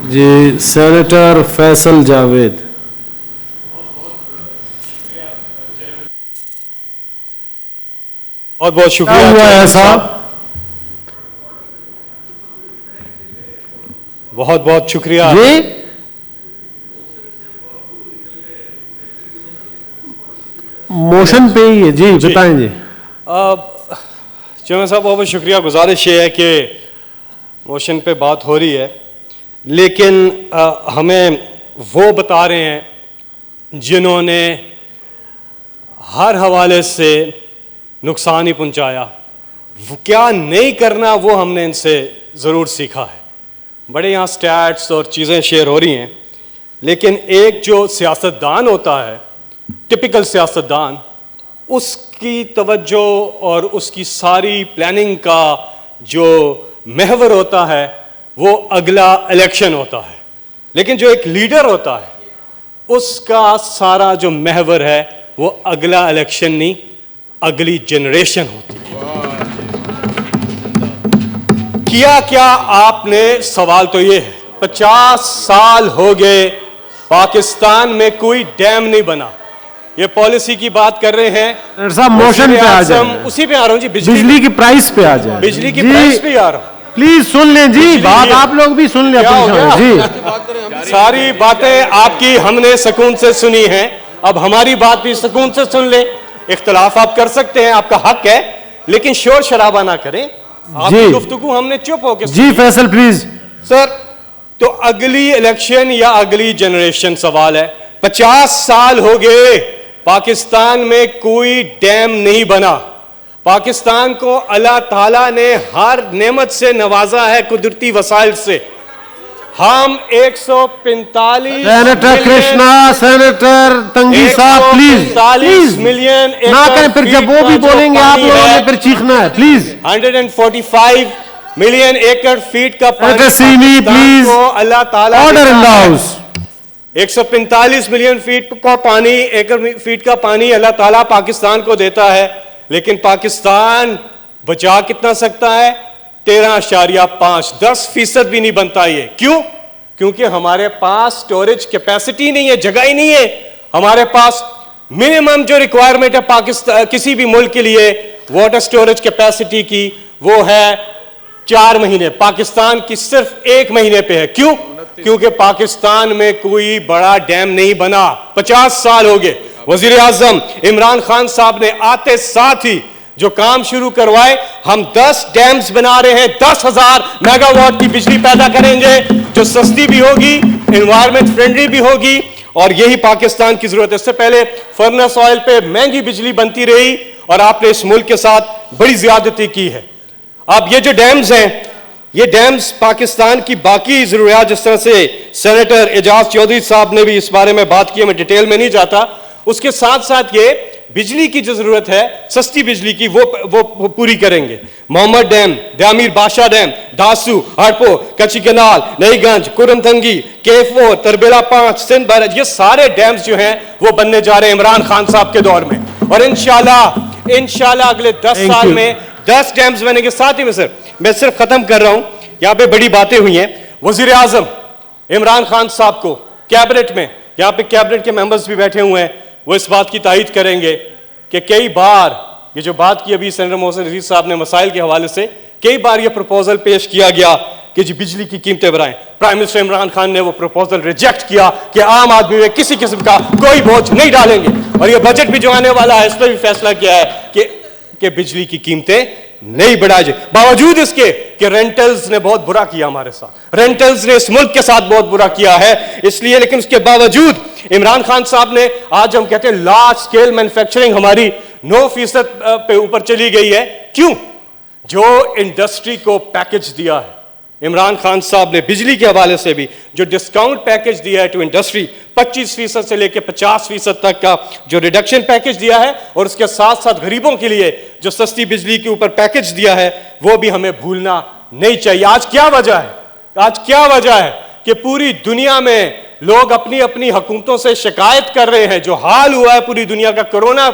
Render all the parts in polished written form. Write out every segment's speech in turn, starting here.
जी senator Faisal Javed. बहुत बहुत शुक्रिया। हुआ है साहब, बहुत बहुत शुक्रिया जी मोशन पे ही है जी, बताएं जी। चेयरमैन साहब बहुत बहुत शुक्रिया। गुजारिश ये है कि मोशन पे बात हो रही है, लेकिन हमें वो बता रहे हैं जिन्होंने हर हवाले से नुकसान ही पहुंचाया, वो क्या नहीं करना वो हमने इनसे ज़रूर सीखा है। बड़े यहाँ स्टैट्स और चीज़ें शेयर हो रही हैं, लेकिन एक जो सियासतदान होता है, टिपिकल सियासतदान, उसकी तवज्जो और उसकी सारी प्लानिंग का जो महवर होता है वो अगला इलेक्शन होता है। लेकिन जो एक लीडर होता है उसका सारा जो महवर है वो अगला इलेक्शन नहीं, अगली जनरेशन होती है। किया क्या आपने? सवाल तो ये है, 50 साल हो गए पाकिस्तान में कोई डैम नहीं बना। ये पॉलिसी की बात कर रहे हैं साहब, मोशन पे आ जाए। उसी पे आ रहा हूं जी, बिजली की प्राइस पे आ जाए। बिजली की प्राइस पे आ रहा हूं। प्लीज सुन लें जी, बात आप लोग भी सुन लें जी। सारी बातें आपकी हमने सुकून से सुनी हैं, अब हमारी बात भी सुकून से सुन ले। इख्तलाफ आप कर सकते हैं, आपका हक है, लेकिन शोर शराबा ना करें। आपकी गुफ्तगू हमने चुप होकर जी। Faisal please sir. तो अगली इलेक्शन या अगली जनरेशन सवाल है। 50 साल हो गए पाकिस्तान में कोई डैम नहीं बना। पाकिस्तान को अल्लाह ताला ने हर नेमत से नवाजा है, कुदरती वसाइल से। हम 145 सेनेटर कृष्णा, सेनेटर तंगी साहब प्लीज मिलियन ना करें, फिर जब वो भी बोलेंगे आप लोगों ने फिर चीखना है। प्लीज 145 मिलियन एकड़ फीट का पानी प्लीज, अल्लाह ताला order in the house. 145 million feet का पानी, एकड़ फीट का पानी अल्लाह ताला पाकिस्तान को देता है, लेकिन पाकिस्तान बचा कितना सकता है? 13.5, 10% भी नहीं बनता। ये क्यों? क्योंकि हमारे पास स्टोरेज कैपेसिटी नहीं है, जगह ही नहीं है। हमारे पास मिनिमम जो रिक्वायरमेंट है पाकिस्तान किसी भी मुल्क के लिए वाटर स्टोरेज कैपेसिटी की, वो है 4 महीने। पाकिस्तान की सिर्फ 1 महीने पे है। क्यों? क्योंकि पाकिस्तान में कोई बड़ा डैम नहीं बना। 50 साल हो गए। वजीर आजम इमरान खान साहब ने आते साथ ही जो काम शुरू करवाए, हम 10 डैम्स बना रहे हैं, 10,000 मेगावाट की बिजली पैदा करेंगे, जो सस्ती भी होगी, एनवायरमेंट फ्रेंडली भी होगी, और यही पाकिस्तान की जरूरत है। इससे पहले फर्नेस ऑयल पे महंगी बिजली बनती रही और आपने इस मुल्क के साथ बड़ी ज्यादती की है। अब ये जो डैम्स हैं, ये डैम्स पाकिस्तान की बाकी जरूरियात, जिस तरह से सेनेटर एजाज चौधरी साहब ने भी इस बारे में बात की, मैं डिटेल में नहीं जाता, उसके साथ साथ ये बिजली की जो जरूरत है, सस्ती बिजली की, वो पूरी करेंगे। मोहम्मद डैम, दामिर बादशाह डैम, दासू, हड़पो, कच्ची कनाल, नईगंज, कुरमथंगी, K4, तरबेला 5, सिंध बैरज, ये सारे डैम्स जो हैं वो बनने जा रहे हैं इमरान खान साहब के दौर में। और इंशाल्लाह अगले 10 साल में 10 डैम्स बनेंगे। साथ ही में सर, मैं सिर्फ खत्म कर रहा हूं, यहां पे बड़ी बातें हुई हैं। वजीर आजम इमरान खान साहब को कैबिनेट में, यहां पे कैबिनेट के मेंबर्स भी बैठे हुए हैं, वो इस बात की तायीद करेंगे कि कई बार ये जो बात की अभी सेनेटर मोहसिन रशीद साहब ने मसाइल के हवाले से, कई बार ये प्रपोजल पेश किया गया कि जी बिजली की कीमतें बढ़ाएं। प्राइम मिनिस्टर इमरान खान ने वो प्रपोजल रिजेक्ट किया कि आम आदमी में किसी किस्म का कोई बोझ नहीं डालेंगे, और ये बजट भी जो आने वाला है इस पर भी फैसला किया है कि बिजली की कीमतें नहीं बढ़ाई जाए। बावजूद इसके कि रेंटल्स ने बहुत बुरा किया हमारे साथ, रेंटल्स ने इस मुल्क के साथ बहुत बुरा किया है, इसलिए, लेकिन उसके बावजूद इमरान खान साहब ने, आज हम कहते हैं लार्ज स्केल मैन्युफैक्चरिंग हमारी 9% पे ऊपर चली गई है। क्यों? जो इंडस्ट्री को पैकेज दिया है इमरान खान साहब ने, बिजली के हवाले से भी जो डिस्काउंट पैकेज दिया है टू इंडस्ट्री, 25% से लेकर 50% तक का जो रिडक्शन पैकेज दिया है, और उसके साथ साथ गरीबों के लिए जो सस्ती बिजली के ऊपर पैकेज दिया है, वो भी हमें भूलना नहीं चाहिए। आज क्या वजह है कि पूरी दुनिया में लोग अपनी अपनी हुकूमतों से शिकायत कर रहे हैं? जो हाल हुआ है पूरी दुनिया का कोरोना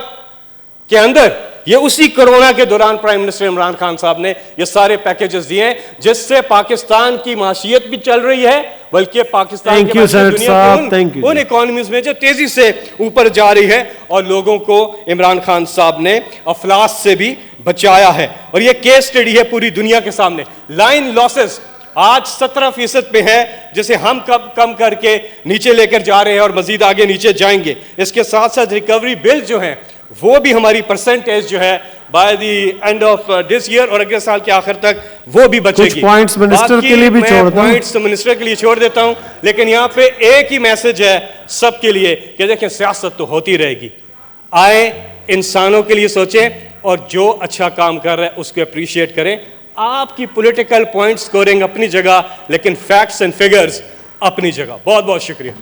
के अंदर, ये उसी कोरोना के दौरान प्राइम मिनिस्टर इमरान खान साहब ने ये सारे पैकेजेस दिए हैं, जिससे पाकिस्तान की माशियत भी चल रही है बल्कि पाकिस्तान Thank के you, बाद में Senator दुनिया साहब, के thank you. उन इकोनॉमीज में जो तेजी से ऊपर जा रही है, और लोगों को इमरान खान साहब ने अफलास से भी बचाया है। और ये केस स्टडी है पूरी दुनिया के सामने। लाइन लॉसेस आज 17% पे है, जिसे हम कम करके नीचे लेकर जा रहे हैं और मजीद आगे नीचे जाएंगे। इसके साथ साथ रिकवरी बिल जो है वो भी हमारी परसेंटेज जो है by the end of this year और अगले साल के आखिर तक वो भी बचेगी। कुछ पॉइंट्स मिनिस्टर के लिए भी छोड़ दूं। पॉइंट्स मिनिस्टर के लिए छोड़ देता हूं, लेकिन यहाँ पे एक ही मैसेज है सबके लिए कि देखें, सियासत तो होती रहेगी। आए इंसानों के लिए सोचें और जो अच्छा काम कर रहा है उसको अप्रिशिएट करें। आपकी पॉलिटिकल पॉइंट स्कोरिंग अपनी जगह, लेकिन फैक्ट्स एंड फिगर्स अपनी जगह। बहुत बहुत शुक्रिया।